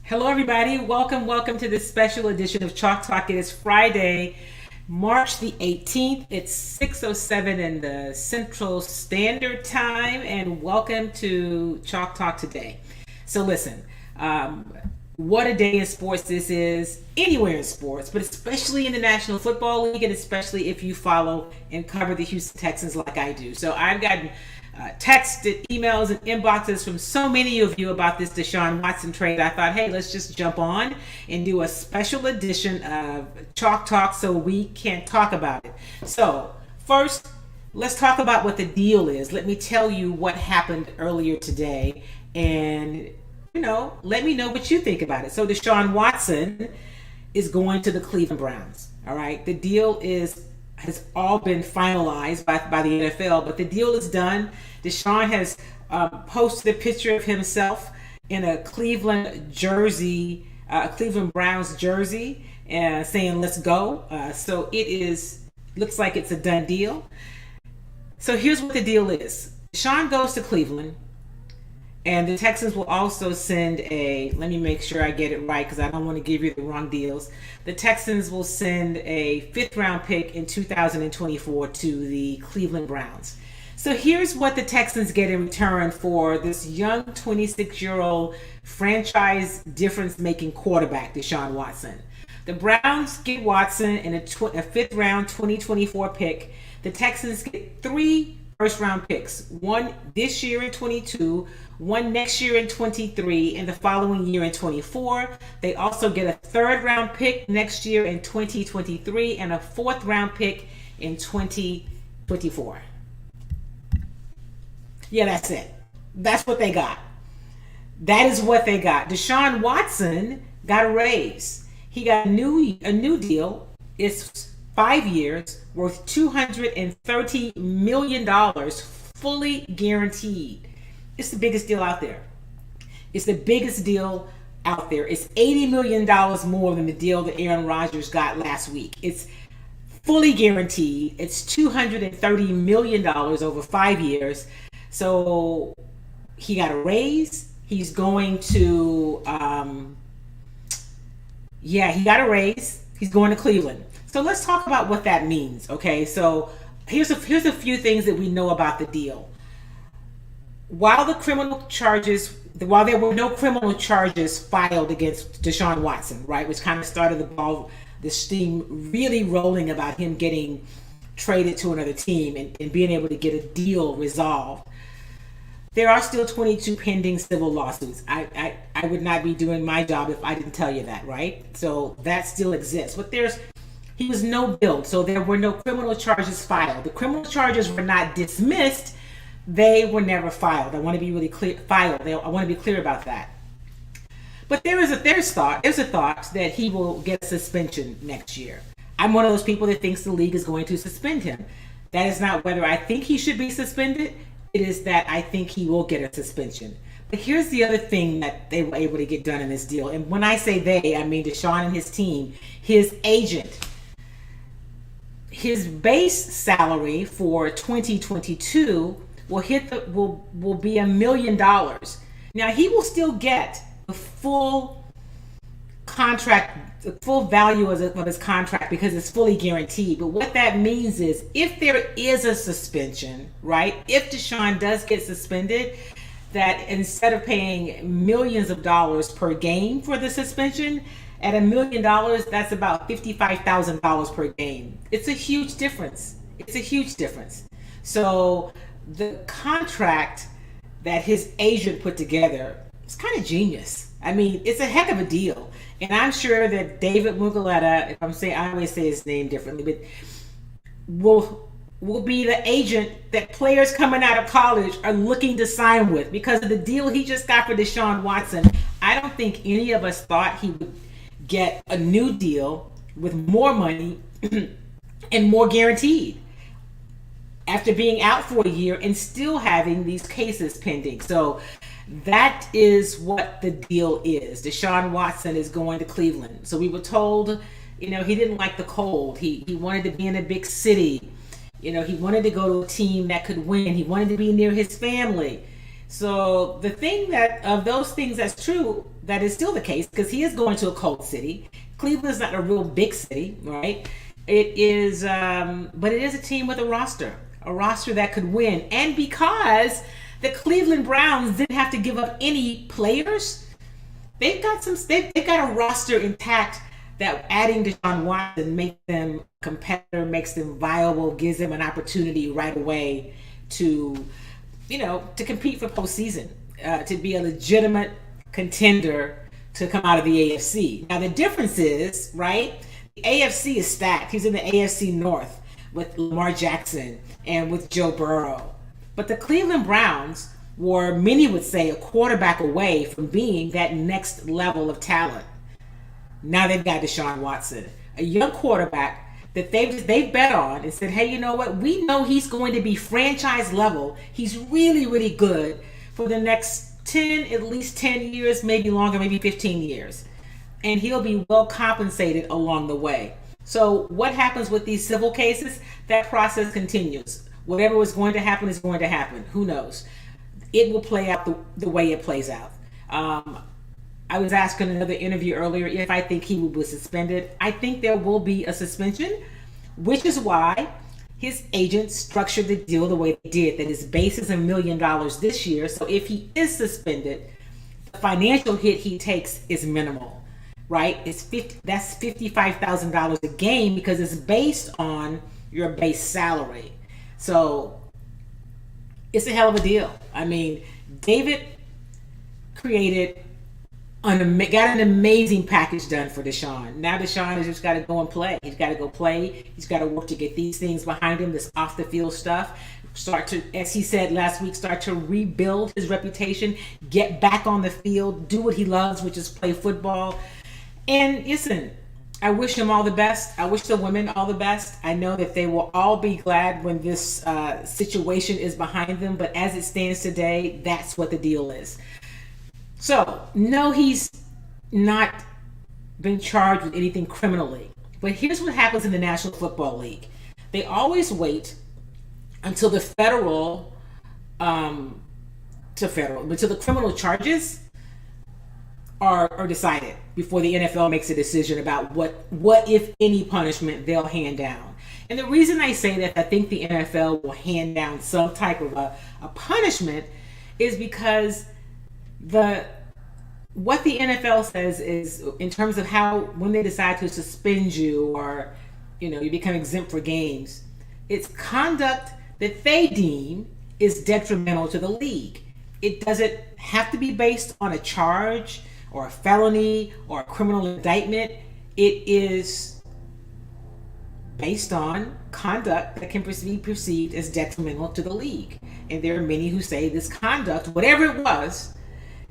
Hello, everybody. Welcome to this special edition of Chalk Talk. It is Friday, March the 18th. It's 6:07 in the Central Standard Time, and welcome to Chalk Talk today. So, listen, what a day in sports this is, anywhere in sports, but especially in the National Football League, and especially if you follow and cover the Houston Texans like I do. So, I've gotten texted, emails, and inboxes from so many of you about this Deshaun Watson trade. I thought, hey, let's just jump on and do a special edition of Chalk Talk so we can talk about it. So, first, let's talk about what the deal is. Let me tell you what happened earlier today, and let me know what you think about it. So, Deshaun Watson is going to the Cleveland Browns. All right, the deal has all been finalized by the NFL, but the deal is done. Deshaun has posted a picture of himself in a Cleveland jersey, a Cleveland Browns jersey, saying "Let's go." So looks like it's a done deal. So here's what the deal is: Deshaun goes to Cleveland, and the Texans will also send let me make sure I get it right because I don't want to give you the wrong deals. The Texans will send a fifth round pick in 2024 to the Cleveland Browns. So here's what the Texans get in return for this young 26-year-old franchise difference making quarterback, Deshaun Watson. The Browns get Watson in a fifth round 2024 pick. The Texans get three first round picks, one this year in 22, one next year in 23, and the following year in 24. They also get a third round pick next year in 2023 and a fourth round pick in 2024. Yeah, that's it. That's what they got. That is what they got. Deshaun Watson got a raise. He got a new deal. It's 5 years, worth $230 million, fully guaranteed. It's the biggest deal out there. It's the biggest deal out there. It's $80 million more than the deal that Aaron Rodgers got last week. It's fully guaranteed. It's $230 million over 5 years. So he got a raise. He's going to, he got a raise. He's going to Cleveland. So let's talk about what that means, okay? So here's a few things that we know about the deal. While there were no criminal charges filed against Deshaun Watson, right, which kind of started the steam really rolling about him getting traded to another team and being able to get a deal resolved. There are still 22 pending civil lawsuits. I would not be doing my job if I didn't tell you that, right? So that still exists. But he was no billed, so there were no criminal charges filed. The criminal charges were not dismissed. They were never filed. I want to be really clear. I want to be clear about that. But there's a thought that he will get a suspension next year. I'm one of those people that thinks the league is going to suspend him. That is not whether I think he should be suspended. It is that I think he will get a suspension. But here's the other thing that they were able to get done in this deal. And when I say they, I mean Deshaun and his team, his agent. His base salary for 2022 will be $1 million. Now he will still get the full contract, the full value of his contract because it's fully guaranteed. But what that means is if there is a suspension, right? If Deshaun does get suspended, that instead of paying millions of dollars per game for the suspension, at $1 million, that's about $55,000 per game. It's a huge difference. So the contract that his agent put together is kind of genius. I mean, it's a heck of a deal. And I'm sure that David Muguleta, I always say his name differently, but will be the agent that players coming out of college are looking to sign with because of the deal he just got for Deshaun Watson. I don't think any of us thought he would get a new deal with more money and more guaranteed after being out for a year and still having these cases pending. So that is what the deal is. Deshaun Watson is going to Cleveland. So we were told, he didn't like the cold. He wanted to be in a big city. He wanted to go to a team that could win. He wanted to be near his family. So the thing that of those things that's true, that is still the case because he is going to a cold city. Cleveland's not a real big city, right? It is, but it is a team with a roster that could win, and because the Cleveland Browns didn't have to give up any players, they've got some. They've got a roster intact that adding Deshaun Watson makes them competitor, makes them viable, gives them an opportunity right away to, to compete for postseason, to be a legitimate contender to come out of the AFC. Now the difference is, right? The AFC is stacked. He's in the AFC North with Lamar Jackson and with Joe Burrow. But the Cleveland Browns were, many would say, a quarterback away from being that next level of talent. Now they've got Deshaun Watson, a young quarterback that they've bet on and said, hey, you know what? We know he's going to be franchise level. He's really, really good for the next at least 10 years, maybe longer, maybe 15 years. And he'll be well compensated along the way. So what happens with these civil cases? That process continues. Whatever was going to happen is going to happen. Who knows? It will play out the way it plays out. I was asked in another interview earlier if I think he will be suspended. I think there will be a suspension, which is why his agent structured the deal the way they did, that his base is $1 million this year. So if he is suspended, the financial hit he takes is minimal, right? That's $55,000 a game because it's based on your base salary. So it's a hell of a deal. I mean, David got an amazing package done for Deshaun. Now Deshaun has just got to go and play. He's got to go play. He's got to work to get these things behind him, this off the field stuff. Start to, as he said last week, start to rebuild his reputation, get back on the field, do what he loves, which is play football. And listen, I wish him all the best. I wish the women all the best. I know that they will all be glad when this situation is behind them. But as it stands today, that's what the deal is. So, no, he's not been charged with anything criminally. But here's what happens in the National Football League. They always wait until the until the criminal charges are decided before the NFL makes a decision about what if any punishment they'll hand down. And the reason I say that I think the NFL will hand down some type of a punishment is because what the NFL says is, in terms of how, when they decide to suspend you or you become exempt for games, it's conduct that they deem is detrimental to the league. It doesn't have to be based on a charge or a felony or a criminal indictment. It is based on conduct that can be perceived as detrimental to the league. And there are many who say this conduct, whatever it was,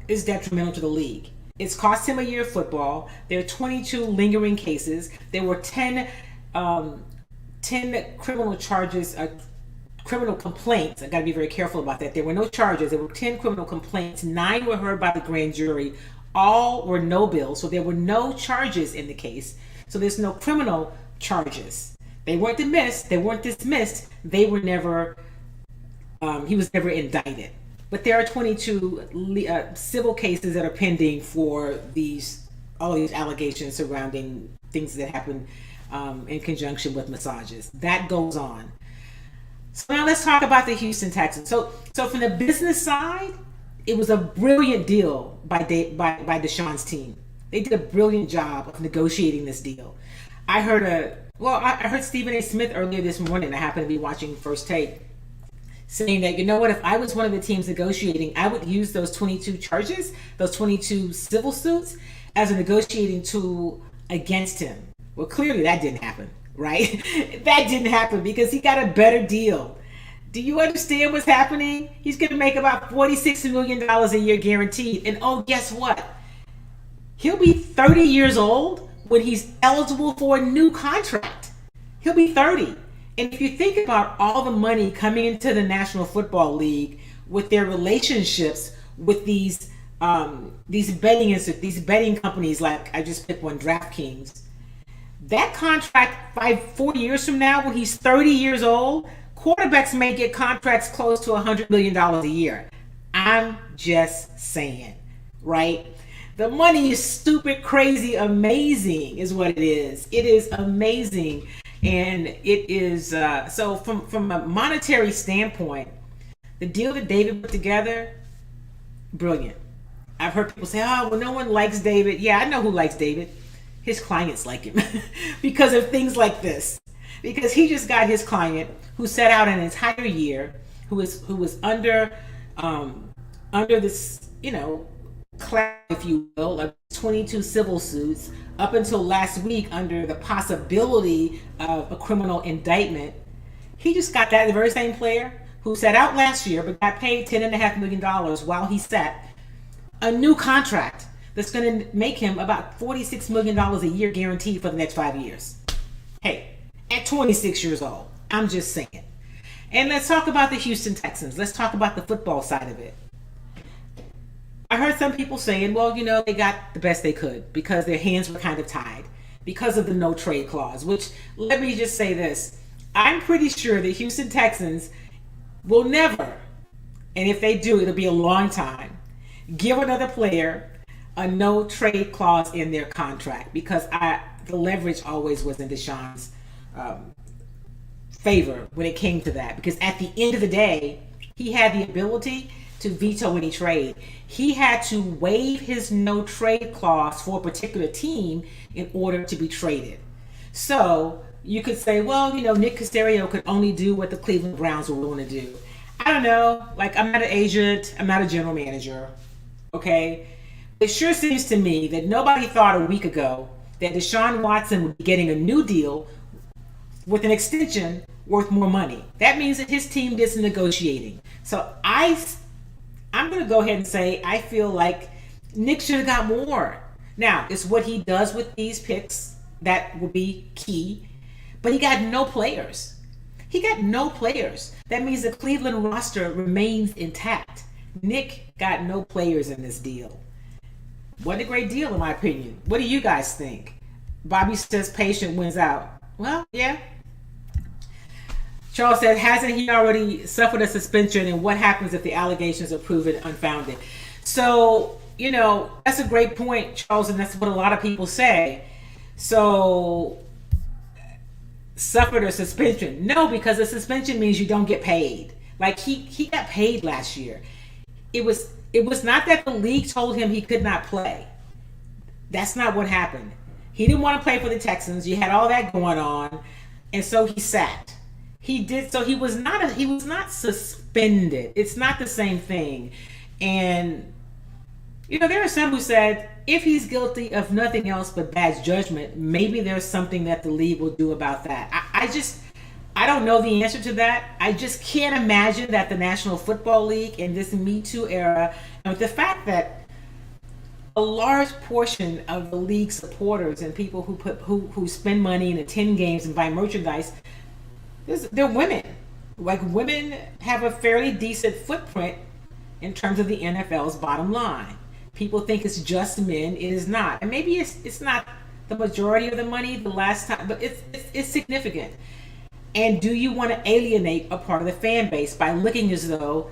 is detrimental to the league. It's cost him a year of football. There are 22 lingering cases. There were 10 criminal charges, criminal complaints. I got to be very careful about that. There were no charges. There were 10 criminal complaints. 9 were heard by the grand jury. All were no bills. So there were no charges in the case. So there's no criminal charges. They weren't dismissed. They were never, he was never indicted. But there are 22 civil cases that are pending for all these allegations surrounding things that happen in conjunction with massages. That goes on. So now let's talk about the Houston Texans. So from the business side, it was a brilliant deal by Deshaun's team. They did a brilliant job of negotiating this deal. I heard Stephen A. Smith earlier this morning. I happened to be watching First Take, saying that, if I was one of the teams negotiating, I would use those 22 charges, those 22 civil suits, as a negotiating tool against him. Well, clearly that didn't happen, right? That didn't happen because he got a better deal. Do you understand what's happening? He's going to make about $46 million a year guaranteed. And guess what? He'll be 30 years old when he's eligible for a new contract. He'll be 30. And if you think about all the money coming into the National Football League with their relationships with these betting companies, like I just picked one, DraftKings, that contract 4 years from now, when he's 30 years old, quarterbacks may get contracts close to $100 million a year. I'm just saying, right? The money is stupid, crazy, amazing, is what it is. It is amazing, and it is so from a monetary standpoint, the deal that David put together, brilliant. I've heard people say, "Oh, well, no one likes David." Yeah, I know who likes David. His clients like him because of things like this. Because he just got his client who set out an entire year, who was under this, cloud, if you will, of 22 civil suits up until last week under the possibility of a criminal indictment. He just got that, the very same player who sat out last year but got paid $10.5 million while he sat, a new contract that's going to make him about $46 million a year guaranteed for the next 5 years. Hey, at 26 years old, I'm just saying. And let's talk about the Houston Texans. Let's talk about the football side of it. I heard some people saying, well, they got the best they could because their hands were kind of tied because of the no trade clause, which, let me just say this. I'm pretty sure the Houston Texans will never, and if they do, it'll be a long time, give another player a no trade clause in their contract because the leverage always was in Deshaun's favor when it came to that. Because at the end of the day, he had the ability to veto any trade. He had to waive his no trade clause for a particular team in order to be traded. So you could say, well, Nick Caserio could only do what the Cleveland Browns were willing to do. I don't know. Like, I'm not an agent. I'm not a general manager. Okay? It sure seems to me that nobody thought a week ago that Deshaun Watson would be getting a new deal with an extension worth more money. That means that his team did some negotiating. So I'm going to go ahead and say I feel like Nick should have got more. Now, it's what he does with these picks that will be key. But he got no players. He got no players. That means the Cleveland roster remains intact. Nick got no players in this deal. What a great deal, in my opinion. What do you guys think? Bobby says patient wins out. Well, yeah. Charles said, hasn't he already suffered a suspension, and what happens if the allegations are proven unfounded? So, that's a great point, Charles, and that's what a lot of people say. So, suffered a suspension. No, because a suspension means you don't get paid. Like, he got paid last year. It was not that the league told him he could not play. That's not what happened. He didn't want to play for the Texans. You had all that going on, and so he sat. He did. So he was not suspended. It's not the same thing. And there are some who said if he's guilty of nothing else but bad judgment, maybe there's something that the league will do about that. I don't know the answer to that. I just can't imagine that the National Football League in this Me Too era, and with the fact that a large portion of the league supporters and people who spend money and attend games and buy merchandise, they're women. Like, women have a fairly decent footprint in terms of the NFL's bottom line. People think it's just men. It is not. And maybe it's not the majority of the money the last time, but it's significant. And do you want to alienate a part of the fan base by looking as though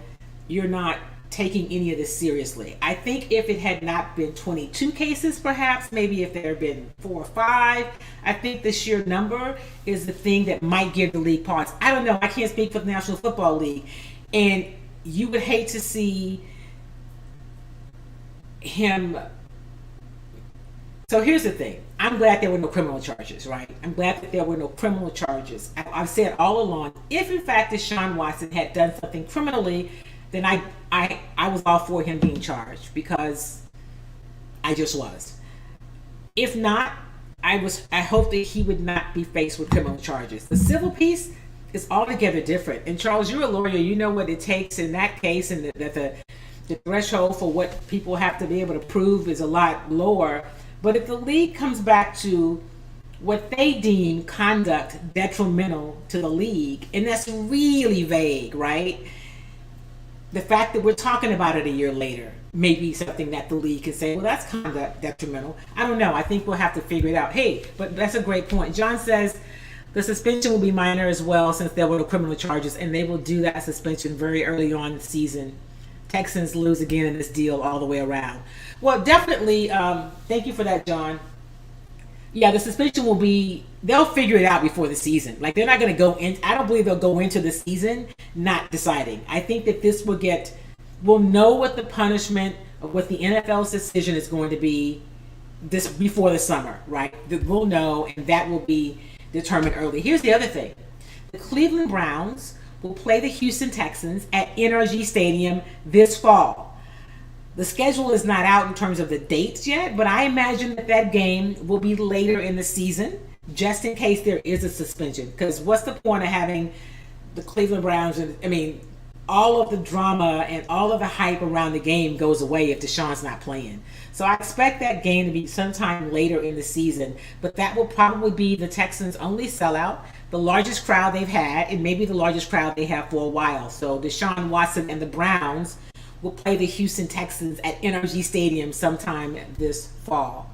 you're not taking any of this seriously? I think if it had not been 22 cases, perhaps, maybe if there had been 4 or 5, I think the sheer number is the thing that might give the league pause. I don't know. I can't speak for the National Football League. And you would hate to see him. So here's the thing. I'm glad there were no criminal charges, right? I'm glad that there were no criminal charges. I've said all along, if in fact Deshaun Watson had done something criminally, then I was all for him being charged, because I just was. If not, I hope that he would not be faced with criminal charges. The civil piece is altogether different. And Charles, you're a lawyer. You know what it takes in that case, and that the threshold for what people have to be able to prove is a lot lower. But if the league comes back to what they deem conduct detrimental to the league, and that's really vague, right? The fact that we're talking about it a year later may be something that the league can say, well, that's conduct detrimental. I don't know. I think we'll have to figure it out. Hey, but that's a great point. John says the suspension will be minor as well, since there were no criminal charges, and they will do that suspension very early on in the season Texans lose again in this deal all the way around. Well, definitely. Thank you for that, John. Yeah, the suspension will be. They'll figure it out before the season. Like they're not going to go in. I don't believe they'll go into the season not deciding. I think that this will get. We'll know what the punishment of what the NFL's decision is going to be this before the summer, right? We'll know, and that will be determined early. Here's the other thing: the Cleveland Browns will play the Houston Texans at NRG Stadium this fall. The schedule is not out in terms of the dates yet, but I imagine that game will be later in the season, just in case there is a suspension. Because what's the point of having the Cleveland Browns? All of the drama and all of the hype around the game goes away if Deshaun's not playing. So I expect that game to be sometime later in the season, but that will probably be the Texans' only sellout, the largest crowd they've had, and maybe the largest crowd they have for a while. So Deshaun Watson and the Browns will play the Houston Texans at NRG Stadium sometime this fall.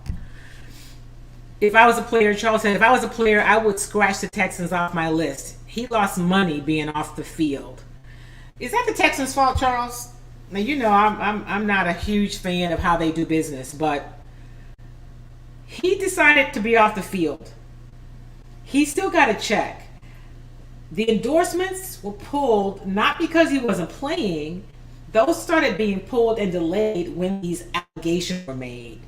If I was a player, Charles said, if I was a player, I would scratch the Texans off my list. He lost money being off the field. Is that the Texans' fault, Charles? Now, you know I'm not a huge fan of how they do business, but he decided to be off the field. He still got a check. The endorsements were pulled not because he wasn't playing. Those started being pulled and delayed when these allegations were made.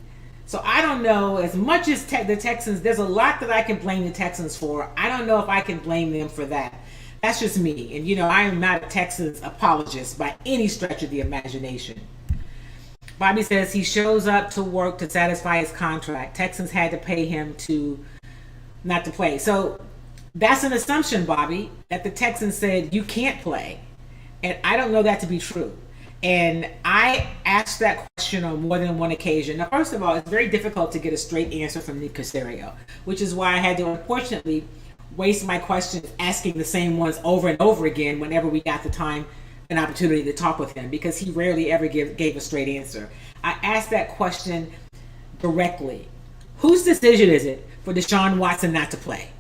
So I don't know, as much as the Texans, there's a lot that I can blame the Texans for. I don't know if I can blame them for that. That's just me. And, I am not a Texans apologist by any stretch of the imagination. Bobby says he shows up to work to satisfy his contract. Texans had to pay him not to play. So that's an assumption, Bobby, that the Texans said you can't play. And I don't know that to be true. And I asked that question on more than one occasion. Now, first of all, it's very difficult to get a straight answer from Nick Caserio, which is why I had to, unfortunately, waste my questions asking the same ones over and over again whenever we got the time and opportunity to talk with him, because he rarely ever gave a straight answer. I asked that question directly. Whose decision is it for Deshaun Watson not to play?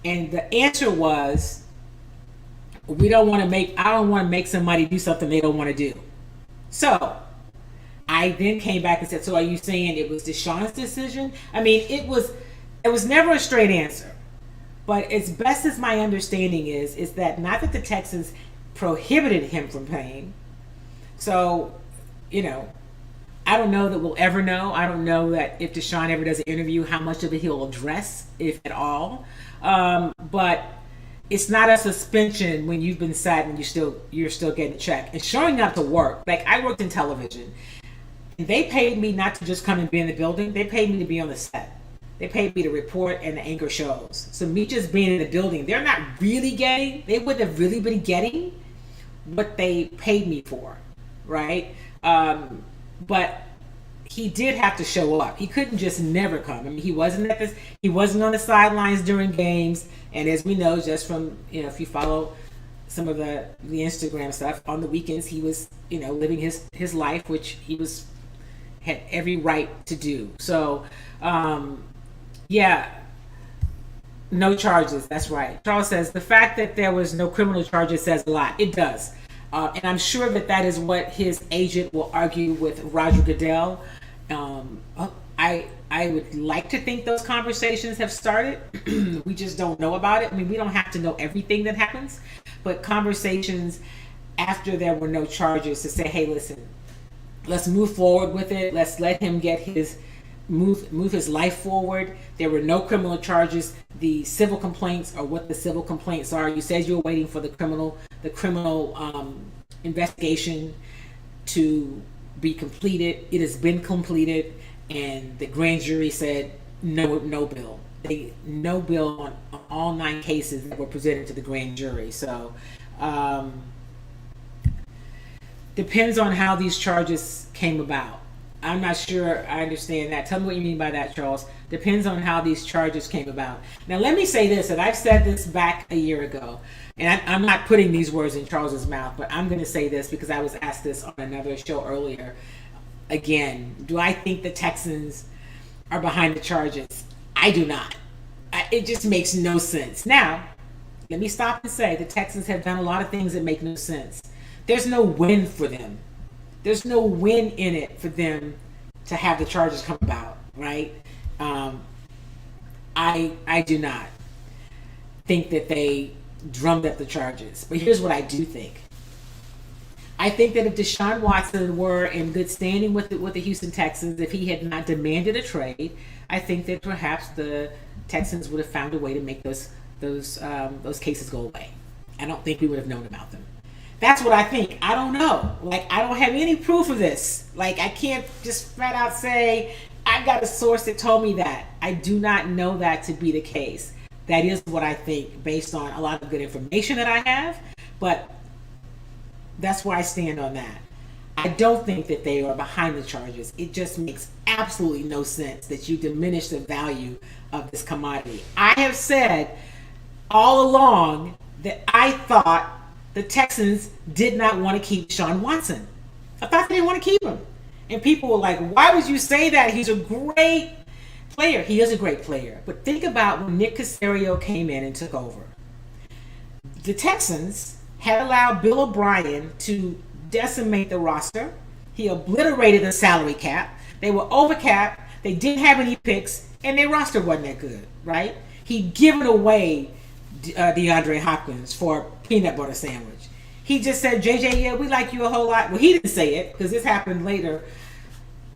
And the answer was, I don't want to make somebody do something they don't want to do. So I then came back and said, so are you saying it was Deshaun's decision? I mean, it was never a straight answer. But as best as my understanding is that not that the Texans prohibited him from playing. So, I don't know that we'll ever know. I don't know that if Deshaun ever does an interview, how much of it he'll address, if at all. But it's not a suspension when you've been sat and you're still getting checked and showing up to work. Like, I worked in television, and they paid me not to just come and be in the building. They paid me to be on the set. They paid me to report and to anchor shows. So me just being in the building, they wouldn't have really been getting what they paid me for, right? But he did have to show up. He couldn't just never come. I mean, he wasn't on the sidelines during games. And as we know, just from, if you follow some of the Instagram stuff, on the weekends he was, living his life, which had every right to do. So, yeah, no charges. That's right. Charles says the fact that there was no criminal charges says a lot. It does. And I'm sure that is what his agent will argue with Roger Goodell. I would like to think those conversations have started. We just don't know about it. I mean, we don't have to know everything that happens, but conversations after there were no charges to say, hey, listen, let's move forward with it. Let's let him get move his life forward. There were no criminal charges. The civil complaints are what the civil complaints are. You said you were waiting for the criminal investigation to be completed. It has been completed, and the grand jury said no bill. No bill on all 9 cases that were presented to the grand jury. So depends on how these charges came about. I'm not sure I understand that. Tell me what you mean by that, Charles. Depends on how these charges came about. Now, let me say this, and I've said this back a year ago, and I'm not putting these words in Charles's mouth, but I'm going to say this because I was asked this on another show earlier. Again, do I think the Texans are behind the charges? I do not. It just makes no sense. Now, let me stop and say the Texans have done a lot of things that make no sense. There's no win for them. there's no win in it for them to have the charges come about, right? Um, I do not think that they drummed up the charges. But here's what I do think. I think that if Deshaun Watson were in good standing with the Houston Texans, if he had not demanded a trade, I think that perhaps the Texans would have found a way to make those cases go away. I don't think we would have known about them. That's what I think. I don't know. Like, I don't have any proof of this. Like, I can't just flat out say I've got a source that told me that. I do not know that to be the case. That is what I think based on a lot of good information that I have, but that's where I stand on that. I don't think that they are behind the charges. It just makes absolutely no sense that you diminish the value of this commodity. I have said all along that I thought the Texans did not want to keep Deshaun Watson. I thought they didn't want to keep him. And people were like, why would you say that? He's a great player. He is a great player. But think about when Nick Caserio came in and took over. The Texans had allowed Bill O'Brien to decimate the roster. He obliterated the salary cap. They were overcapped. They didn't have any picks. And their roster wasn't that good, right? He'd given away DeAndre Hopkins for a peanut butter sandwich. He just said, JJ, yeah, we like you a whole lot. Well, he didn't say it because this happened later.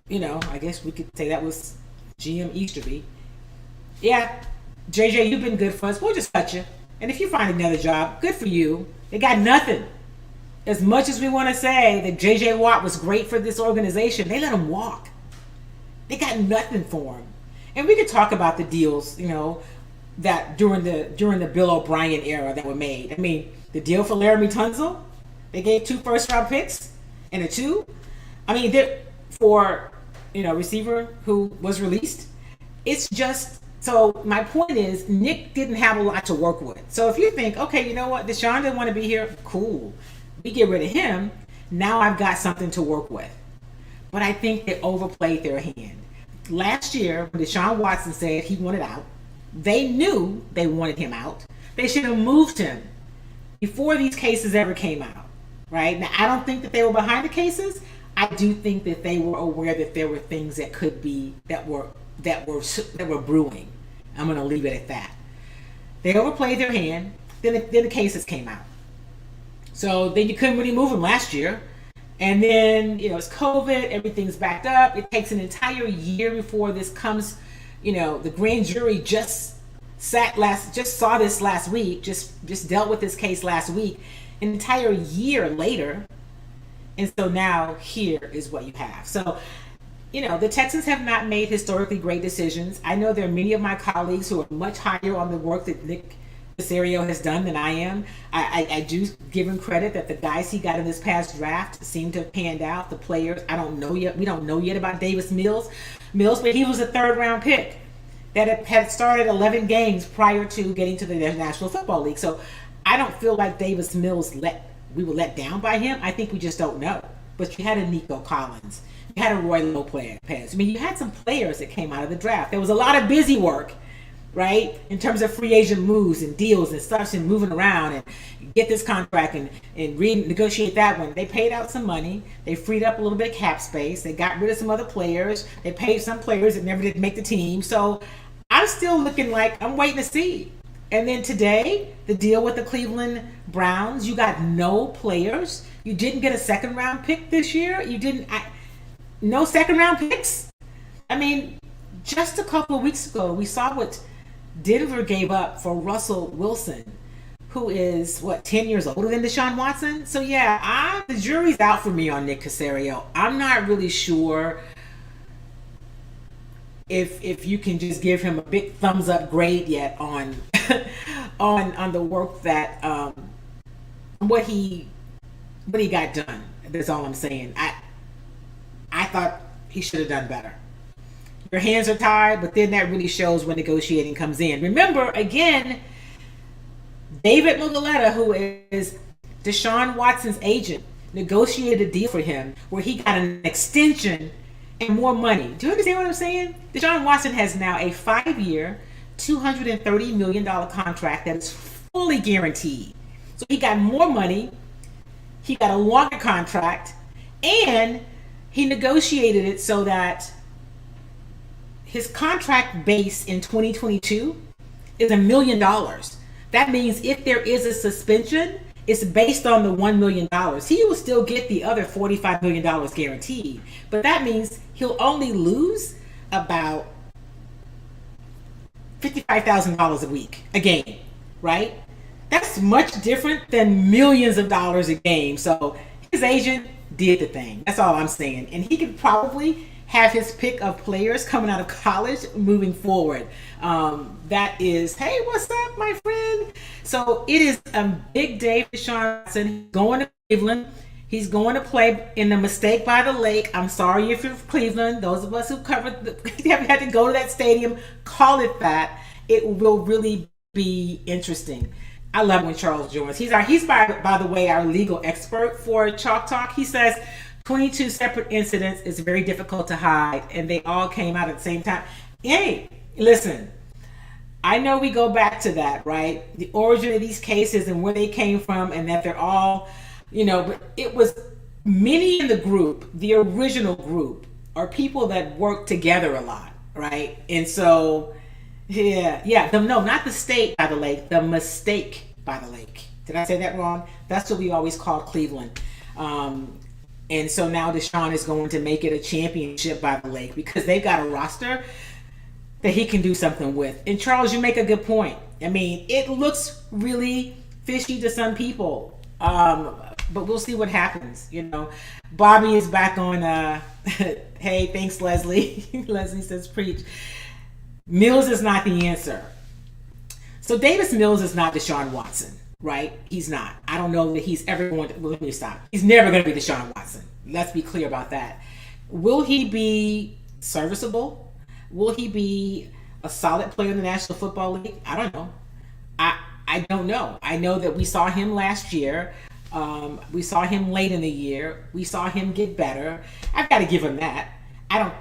You know, I guess we could say that was GM Easterby. Yeah, JJ, you've been good for us. We'll just cut you. And if you find another job, good for you. They got nothing. As much as we want to say that JJ Watt was great for this organization, they let him walk. They got nothing for him. And we could talk about the deals, you know, that during the Bill O'Brien era that were made. I mean, the deal for Laramie Tunsil, they gave 2 first-round picks and a 2. I mean, for, you know, receiver who was released. It's just, so my point is, Nick didn't have a lot to work with. So if you think, okay, you know what, Deshaun didn't want to be here, cool. We get rid of him, now I've got something to work with. But I think they overplayed their hand. Last year, when Deshaun Watson said he wanted out, they knew they wanted him out. They should have moved him before these cases ever came out, right? Now, I don't think that they were behind the cases. I do think that they were aware that there were things that could be, that were brewing. I'm going to leave it at that. They overplayed their hand. Then the cases came out. So then you couldn't really move them last year. And then, you know, it's COVID, everything's backed up. It takes an entire year before this comes. You know, the grand jury just saw this last week, just dealt with this case last week, an entire year later. And so now here is what you have. So, you know, the Texans have not made historically great decisions. I know there are many of my colleagues who are much higher on the work that Nick Caserio has done than I am. I do give him credit that the guys he got in this past draft seem to have panned out. The players, I don't know yet. We don't know yet about Davis Mills, but he was a 3rd-round pick that had started 11 games prior to getting to the National Football League. So I don't feel like Davis Mills we were let down by him. I think we just don't know. But you had a Nico Collins. You had a Roy Lopez. I mean, you had some players that came out of the draft. There was a lot of busy work, right, in terms of free agent moves and deals and stuff and moving around and get this contract and renegotiate that one. They paid out some money. They freed up a little bit of cap space. They got rid of some other players. They paid some players that never did make the team. So I'm still looking like I'm waiting to see. And then today, the deal with the Cleveland Browns, you got no players. You didn't get a 2nd-round pick this year. You didn't, no 2nd-round picks. I mean, just a couple of weeks ago, we saw what Denver gave up for Russell Wilson, who is, 10 years older than Deshaun Watson? So yeah, the jury's out for me on Nick Caserio. I'm not really sure if you can just give him a big thumbs up grade yet on on the work that what he got done. That's all I'm saying. I thought he should have done better. Your hands are tied, but then that really shows when negotiating comes in. Remember, again, David Mugoletta, who is Deshaun Watson's agent, negotiated a deal for him where he got an extension and more money. Do you understand what I'm saying? Deshaun Watson has now a 5-year, $230 million contract that is fully guaranteed. So he got more money, he got a longer contract, And he negotiated it so that his contract base in 2022 is $1 million. That means if there is a suspension, it's based on the $1 million. He will still get the other $45 million guaranteed. But that means he'll only lose about $55,000 a week, a game, right? That's much different than millions of dollars a game. So his agent did the thing. That's all I'm saying. And he could probably have his pick of players coming out of college moving forward. That is, hey, what's up, my friend? So it is a big day for Deshaun Watson. He's going to Cleveland. He's going to play in the Mistake by the Lake. I'm sorry if you're from Cleveland. Those of us who covered, have had to go to that stadium, call it that. It will really be interesting. I love when Charles joins. He's by the way, our legal expert for Chalk Talk. He says 22 separate incidents is very difficult to hide, and they all came out at the same time. Hey, listen, I know we go back to that, right? The origin of these cases and where they came from, and that they're all, but it was many in the group, the original group, are people that work together a lot, right? And so, no, not the state by the lake, the Mistake by the Lake. Did I say that wrong? That's what we always called Cleveland. And so now Deshaun is going to make it a championship by the lake because they've got a roster that he can do something with. And Charles, you make a good point. I mean, it looks really fishy to some people, but we'll see what happens. Bobby is back on. Hey, thanks, Leslie. Leslie says, preach. Mills is not the answer. So Davis Mills is not Deshaun Watson. Right? He's not. I don't know that he's ever going to... Well, let me stop. He's never going to be Deshaun Watson. Let's be clear about that. Will he be serviceable? Will he be a solid player in the National Football League? I don't know. I don't know. I know that we saw him last year. We saw him late in the year. We saw him get better. I've got to give him that. I don't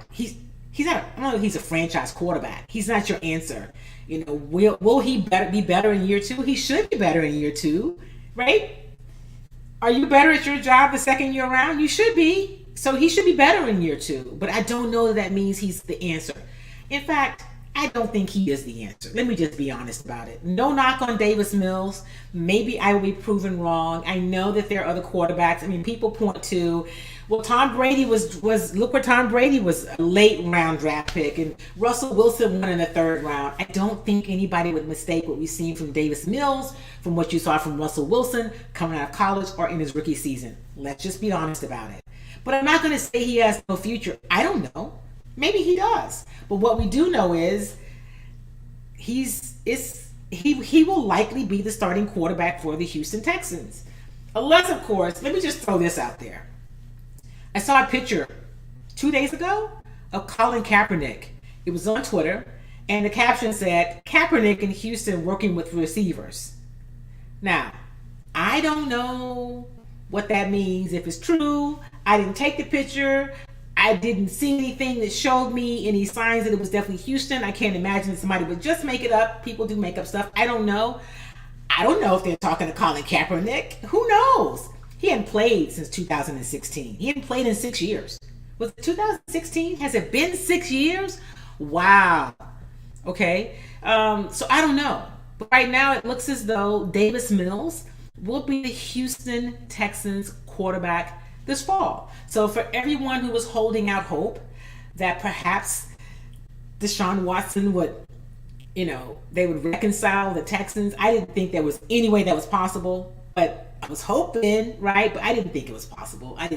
know if he's a franchise quarterback. He's not your answer. Will he be better in year two? He should be better in year two, right? Are you better at your job the second year around? You should be. So he should be better in year two. But I don't know that means he's the answer. In fact, I don't think he is the answer. Let me just be honest about it. No knock on Davis Mills. Maybe I will be proven wrong. I know that there are other quarterbacks. I mean, people point to, well, Tom Brady was look where Tom Brady was, a late round draft pick, and Russell Wilson won in the third round. I don't think anybody would mistake what we've seen from Davis Mills, from what you saw from Russell Wilson coming out of college or in his rookie season. Let's just be honest about it. But I'm not going to say he has no future. I don't know. Maybe he does. But what we do know is he will likely be the starting quarterback for the Houston Texans. Unless, of course, let me just throw this out there. I saw a picture 2 days ago of Colin Kaepernick. It was on Twitter, and the caption said, Kaepernick in Houston working with receivers. Now, I don't know what that means, if it's true. I didn't take the picture. I didn't see anything that showed me any signs that it was definitely Houston. I can't imagine that somebody would just make it up. People do make up stuff. I don't know. I don't know if they're talking to Colin Kaepernick. Who knows? He hadn't played since 2016. He hadn't played in 6 years. Was it 2016? Has it been 6 years? Wow. Okay. So I don't know. But right now it looks as though Davis Mills will be the Houston Texans quarterback this fall. So for everyone who was holding out hope that perhaps Deshaun Watson would, they would reconcile the Texans, I didn't think there was any way that was possible, but I was hoping, right? But I didn't think it was possible. I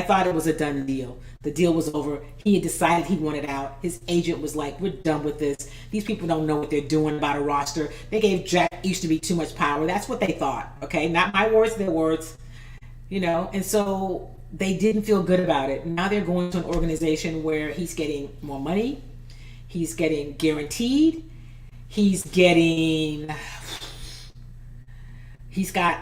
thought it was a done deal. The deal was over. He had decided he wanted out. His agent was like, we're done with this. These people don't know what they're doing about a roster. They gave Jack Easterby too much power. That's what they thought. Okay. Not my words, their words. And so they didn't feel good about it. Now they're going to an organization where he's getting more money. He's getting guaranteed. He's got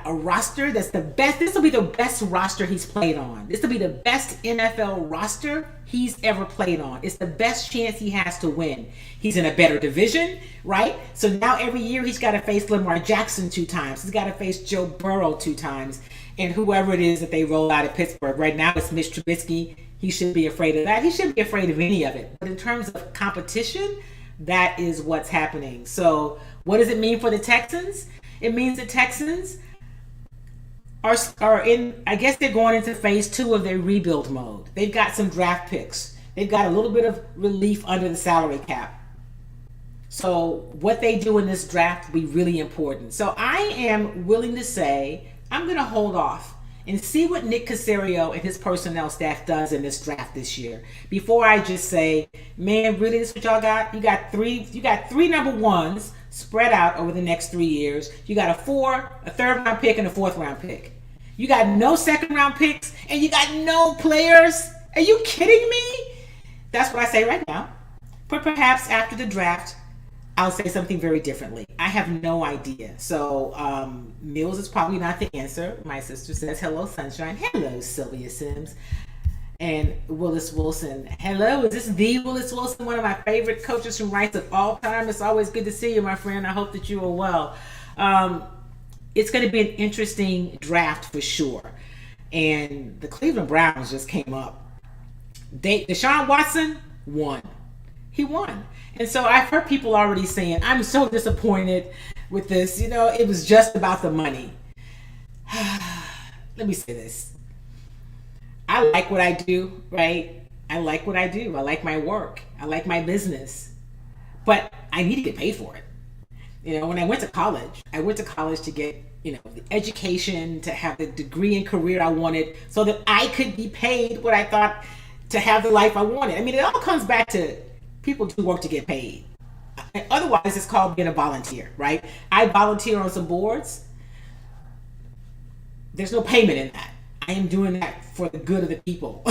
a roster that's the best. This will be the best roster he's played on. This will be the best NFL roster he's ever played on. It's the best chance he has to win. He's in a better division, right? So now every year he's got to face Lamar Jackson 2 times. He's got to face Joe Burrow 2 times. and whoever it is that they roll out at Pittsburgh. Right now it's Mitch Trubisky. He should be afraid of that. He shouldn't be afraid of any of it. But in terms of competition, that is what's happening. So what does it mean for the Texans? It means the Texans are in, I guess they're going into phase 2 of their rebuild mode. They've got some draft picks. They've got a little bit of relief under the salary cap. So what they do in this draft will be really important. So I am willing to say I'm going to hold off and see what Nick Caserio and his personnel staff does in this draft this year before I just say, man, really, this is what y'all got? You got three number ones spread out over the next 3 years. You got a third round pick, and a fourth round pick. You got no second round picks, and you got no players. Are you kidding me? That's what I say right now. But perhaps after the draft, I'll say something very differently. I have no idea. So Mills is probably not the answer. My sister says, hello, sunshine. Hello, Sylvia Sims. And Willis Wilson. Hello, is this the Willis Wilson, one of my favorite coaches from Rice of all time? It's always good to see you, my friend. I hope that you are well. It's going to be an interesting draft for sure. And the Cleveland Browns just came up. Deshaun Watson won. He won. And so I've heard people already saying, I'm so disappointed with this. You know, it was just about the money. Let me say this. I like what I do, right? I like what I do. I like my work. I like my business. But I need to get paid for it. You know, when I went to college to get, you know, the education, to have the degree and career I wanted so that I could be paid what I thought to have the life I wanted. I mean, it all comes back to people do work to get paid. Otherwise, it's called being a volunteer, right? I volunteer on some boards. There's no payment in that. I am doing that for the good of the people.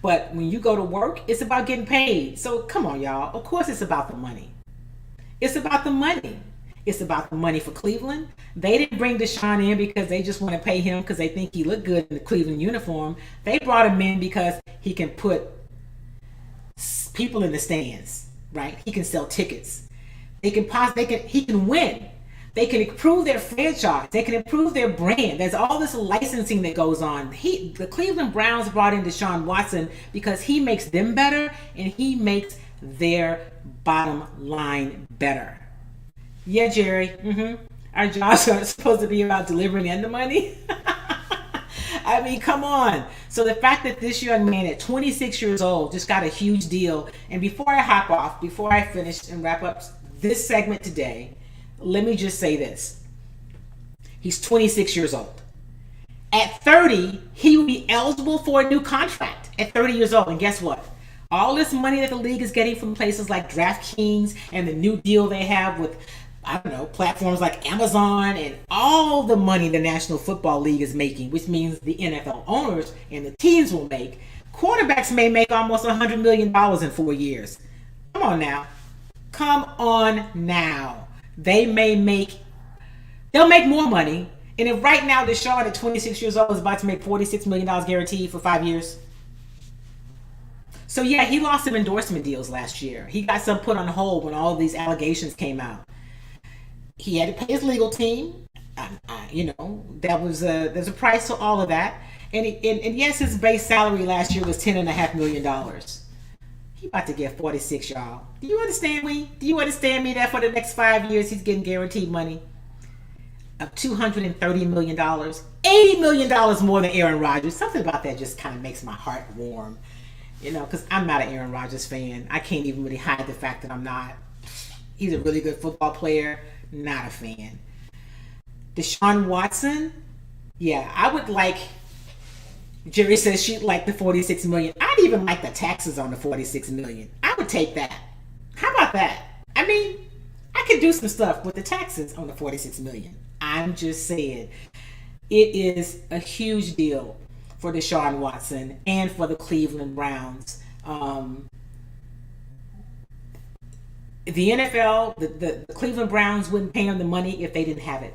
But when you go to work, it's about getting paid. So come on, y'all. Of course, it's about the money. It's about the money. It's about the money for Cleveland. They didn't bring Deshaun in because they just want to pay him because they think he looked good in the Cleveland uniform. They brought him in because he can put people in the stands, right? He can sell tickets. He can win. They can improve their franchise. They can improve their brand. There's all this licensing that goes on. The Cleveland Browns brought in Deshaun Watson because he makes them better and he makes their bottom line better. Yeah, Jerry. Our jobs are supposed to be about delivering and the money. I mean, come on. So the fact that this young man at 26 years old just got a huge deal. And before I hop off, before I finish and wrap up this segment today, let me just say this. He's 26 years old. At 30, he will be eligible for a new contract at 30 years old. And guess what? All this money that the league is getting from places like DraftKings and the new deal they have with, I don't know, platforms like Amazon and all the money the National Football League is making, which means the NFL owners and the teams will make. Quarterbacks may make almost $100 million in 4 years. Come on now. Come on now. They'll make more money. And if right now Deshaun at 26 years old is about to make $46 million guaranteed for 5 years. So yeah, he lost some endorsement deals last year. He got some put on hold when all of these allegations came out. He had to pay his legal team. There's a price to all of that. And yes, his base salary last year was $10.5 million. He about to get 46, y'all. Do you understand me? Do you understand me that for the next 5 years he's getting guaranteed money of $230 million, $80 million more than Aaron Rodgers? Something about that just kind of makes my heart warm, because I'm not an Aaron Rodgers fan. I can't even really hide the fact that I'm not. He's a really good football player. Not a fan. Deshaun Watson, yeah, I would like. Jerry says she'd like the $46 million. I'd even like the taxes on the $46 million. I would take that. How about that? I mean, I could do some stuff with the taxes on the $46 million. I'm just saying, it is a huge deal for Deshaun Watson and for the Cleveland Browns. The NFL, the Cleveland Browns wouldn't pay them the money if they didn't have it,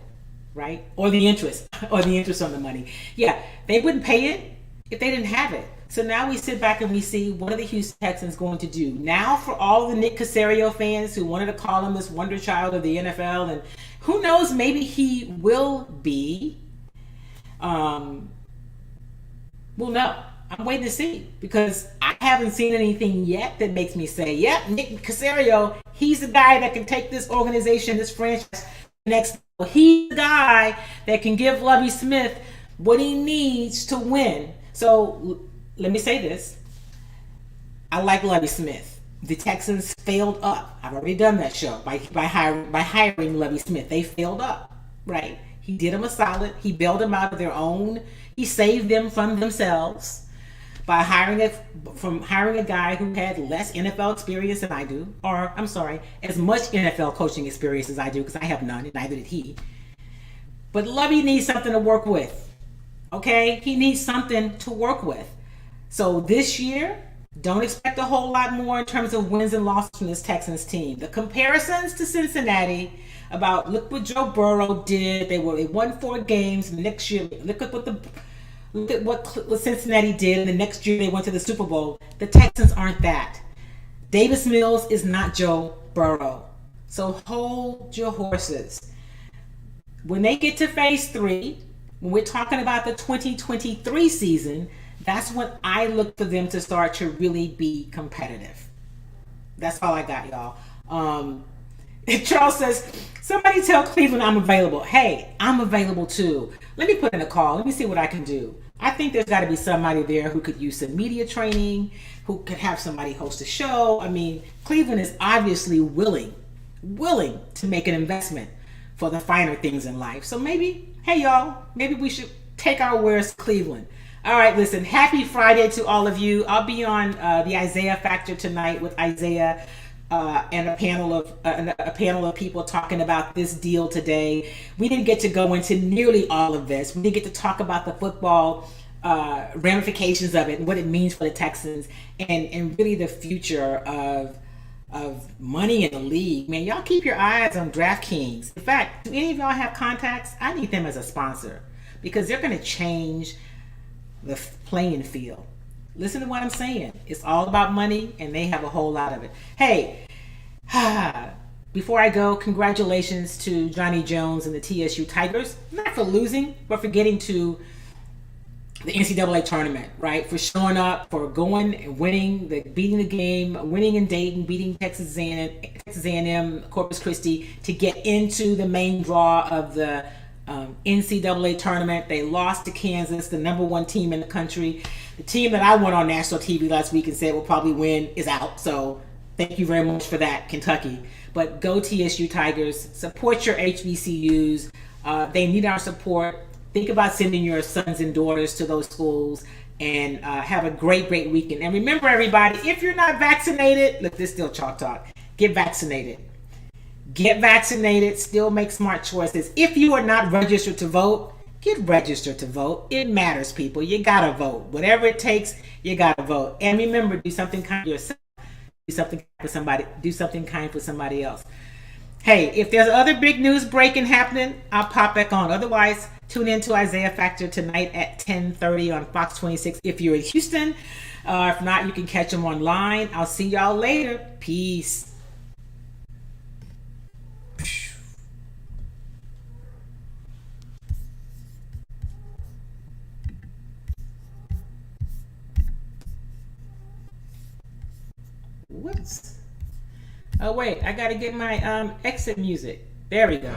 right? Or the interest on the money. Yeah, they wouldn't pay it if they didn't have it. So now we sit back and we see, what are the Houston Texans going to do? Now for all the Nick Caserio fans who wanted to call him this wonder child of the NFL, and who knows, maybe he will be. Um, well, no, I'm waiting to see because I haven't seen anything yet that makes me say, "Yep, Nick Casario, he's the guy that can take this organization, this franchise next level. He's the guy that can give Lovie Smith what he needs to win." So let me say this: I like Lovie Smith. The Texans failed up. I've already done that show by hiring Lovie Smith. They failed up, right? He did them a solid. He bailed them out of their own. He saved them from themselves by hiring a guy who had less NFL experience than I do, or I'm sorry, as much NFL coaching experience as I do, because I have none, and neither did he. But Lovey needs something to work with. Okay, he needs something to work with. So this year, don't expect a whole lot more in terms of wins and losses from this Texans team. The comparisons to Cincinnati about look what Joe Burrow did. They won 4 games. The next year, look at what Cincinnati did. And the next year they went to the Super Bowl. The Texans aren't that. Davis Mills is not Joe Burrow. So hold your horses. When they get to phase 3, when we're talking about the 2023 season, that's when I look for them to start to really be competitive. That's all I got, y'all. Charles says, somebody tell Cleveland I'm available. Hey, I'm available too. Let me put in a call. Let me see what I can do. I think there's got to be somebody there who could use some media training, who could have somebody host a show. I mean, Cleveland is obviously willing to make an investment for the finer things in life. So maybe, hey y'all, maybe we should take our wares to Cleveland. All right, listen, happy Friday to all of you. I'll be on the Isaiah Factor tonight with Isaiah and a panel of people talking about this deal today. We didn't get to go into nearly all of this. We didn't get to talk about the football ramifications of it and what it means for the Texans and really the future of money in the league. Man, y'all keep your eyes on DraftKings. In fact, do any of y'all have contacts? I need them as a sponsor because they're going to change the playing field. Listen to what I'm saying. It's all about money, and they have a whole lot of it. Hey, before I go, congratulations to Johnny Jones and the TSU Tigers, not for losing, but for getting to the NCAA tournament, right? For showing up, for going and winning, beating the game, winning in Dayton, beating Texas A&M, Corpus Christi to get into the main draw of the NCAA tournament. They lost to Kansas, the number 1 team in the country. The team that I went on national TV last week and said will probably win is out. So thank you very much for that, Kentucky. But go TSU Tigers. Support your HBCUs. They need our support. Think about sending your sons and daughters to those schools and have a great weekend. And remember, everybody, if you're not vaccinated, look, this is still Chalk Talk. Get vaccinated. Get vaccinated. Still make smart choices. If you are not registered to vote, get registered to vote. It matters, people. You gotta vote. Whatever it takes, you gotta vote. And remember, do something kind for yourself. Do something for somebody. Do something kind for somebody else. Hey, if there's other big news breaking happening, I'll pop back on. Otherwise, tune in to Isaiah Factor tonight at 10:30 on Fox 26 if you're in Houston. If not, you can catch them online. I'll see y'all later. Peace. What's... Oh wait, I gotta get my exit music. There we go.